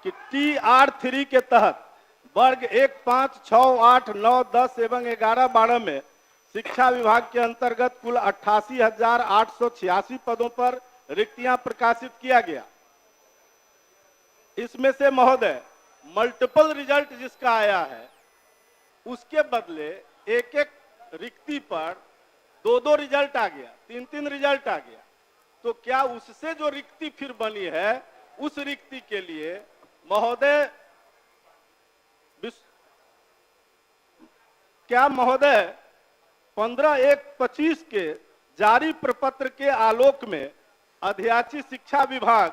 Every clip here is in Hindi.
कि TR3 के तहत वर्ग 1, 5, 6, 8, 9, 10 एवं 11, 12 में शिक्षा विभाग के अंतर्गत कुल 88,886 पदों पर रिक्तियां प्रकाशित किया गया। इसमें से महोदय मल्टीपल रिजल्ट जिसका आया है उसके बदले एक एक रिक्ति पर 2-2 रिजल्ट आ गया, 3-3 रिजल्ट आ गया। तो क्या उससे जो रिक्ति फिर बनी है उस रिक्ति के लिए महोदय क्या महोदय 15/1/25 के जारी प्रपत्र के आलोक में अध्याची शिक्षा विभाग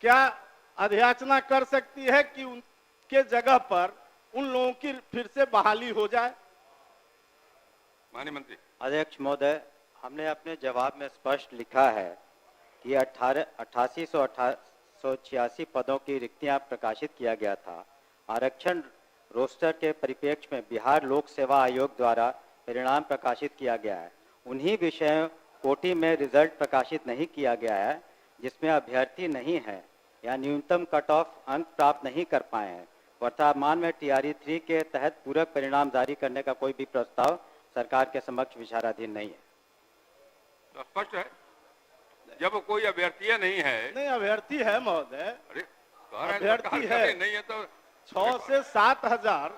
क्या अध्याचना कर सकती है कि उनके जगह पर उन लोगों की फिर से बहाली हो जाए? माननीय मंत्री। अध्यक्ष महोदय, हमने अपने जवाब में स्पष्ट लिखा है कि 8886 पदों की रिक्तियां प्रकाशित किया गया था। आरक्षण रोस्टर के परिप्रेक्ष्य में बिहार लोक सेवा आयोग द्वारा परिणाम प्रकाशित किया गया है। उन्हीं विषयों कोटि में रिजल्ट प्रकाशित नहीं किया गया है जिसमें अभ्यर्थी नहीं है या न्यूनतम कट ऑफ अंक प्राप्त नहीं कर पाए हैं। वर्तमान में TRE3 के तहत पूरक परिणाम जारी करने का कोई भी प्रस्ताव सरकार के समक्ष विचाराधीन नहीं है। तो स्पष्ट है, जब कोई अभ्यर्थी नहीं है। नहीं, अभ्यर्थी है महोदय। अरे अभ्यर्थी है नहीं है तो 6 से 7 हजार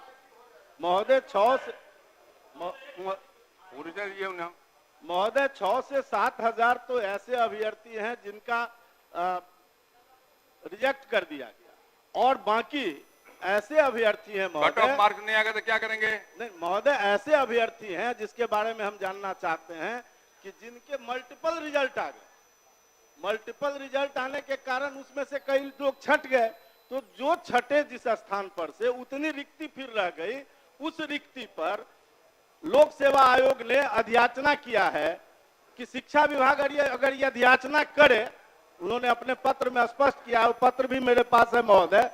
महोदय, 6 से महोदय 6 से 7 हजार तो ऐसे अभ्यर्थी हैं जिनका रिजेक्ट कर दिया गया और बाकी ऐसे अभ्यर्थी हैं महोदय। कट ऑफ मार्क नहीं आएगा तो क्या करेंगे? नहीं महोदय, ऐसे अभ्यर्थी हैं जिसके बारे में हम जानना चाहते हैं कि जिनके मल्टीपल रिजल्ट आ गए। मल्टीपल रिजल्ट आने के कारण उसमें से कई लोग छट गए, तो जो छठे जिस स्थान पर से उतनी रिक्ति फिर रह गई, उस रिक्ति पर लोक सेवा आयोग ने अध्याचना किया है कि शिक्षा विभाग अगर ये अध्याचना करे, उन्होंने अपने पत्र में स्पष्ट किया, वो पत्र भी मेरे पास है महोदय,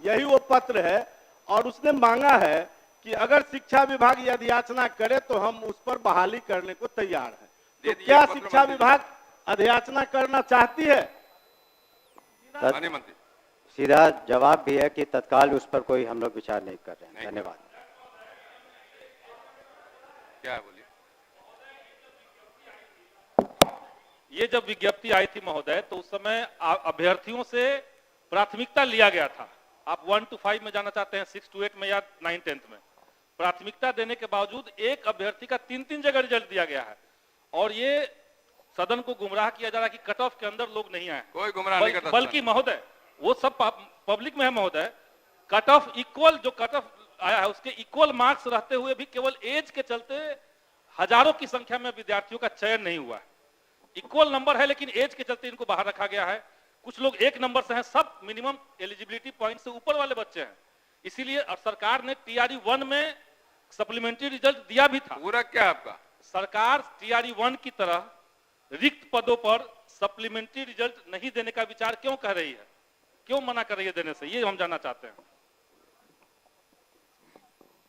यही वो पत्र है, और उसने मांगा है कि अगर शिक्षा विभाग ये अध्याचना करे तो हम उस पर बहाली करने को तैयार हैं। तो क्या शिक्षा विभाग अध्याचना करना चाहती है? माननीय मंत्री। सीधा जवाब भी है कि तत्काल उस पर कोई हम लोग विचार नहीं कर रहे हैं। धन्यवाद। क्या बोलिए? ये जब विज्ञप्ति आई थी महोदय तो उस समय अभ्यर्थियों से प्राथमिकता लिया गया था। आप 1 to 5 में जाना चाहते हैं, 6 to 8 में या 9, 10 में प्राथमिकता देने के बावजूद एक अभ्यर्थी का 3-3 जगह रिजल्ट दिया गया है और ये सदन को गुमराह किया जा रहा है कि कट ऑफ के अंदर लोग नहीं आए। कोई गुमराह नहीं करता। बल्कि महोदय वो सब पब्लिक में है महोदय, कट ऑफ इक्वल, जो कट ऑफ आया है उसके इक्वल मार्क्स रहते हुए भी केवल एज के चलते हजारों की संख्या में विद्यार्थियों का चयन नहीं हुआ है। इक्वल नंबर है लेकिन एज के चलते इनको बाहर रखा गया है। कुछ लोग 1 नंबर से हैं, सब मिनिमम एलिजिबिलिटी पॉइंट से ऊपर वाले बच्चे हैं। इसीलिए सरकार ने TRE1 में सप्लीमेंट्री रिजल्ट दिया भी था। पूरा क्या आपका? सरकार TRE1 की तरह रिक्त पदों पर सप्लीमेंट्री रिजल्ट नहीं देने का विचार क्यों कर रही है, क्यों मना कर रही है देने से, ये हम जानना चाहते हैं।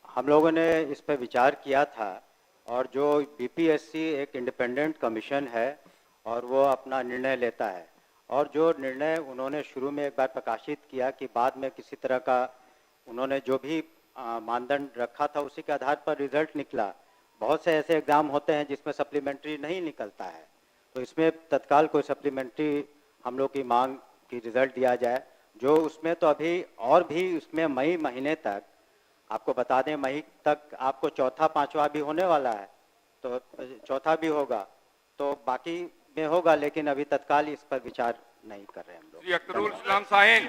हम लोगों ने इस पर विचार किया था और जो BPSC एक इंडिपेंडेंट कमीशन है और वो अपना निर्णय लेता है, और जो निर्णय उन्होंने शुरू में एक बार प्रकाशित किया कि बाद में किसी तरह का उन्होंने जो भी मानदंड रखा था उसी के आधार पर रिजल्ट निकला। बहुत से ऐसे एग्जाम होते हैं जिसमें सप्लीमेंट्री नहीं निकलता है, तो इसमें तत्काल कोई सप्लीमेंट्री हम लोग की मांग की रिजल्ट दिया जाए। जो उसमें तो अभी और भी उसमें मई महीने तक, आपको बता दें मई तक आपको चौथा पांचवा भी होने वाला है, तो चौथा भी होगा, तो बाकी में होगा, लेकिन अभी तत्काल इस पर विचार नहीं कर रहे हम लोग। श्री अख्तरुल इस्लाम साहिन।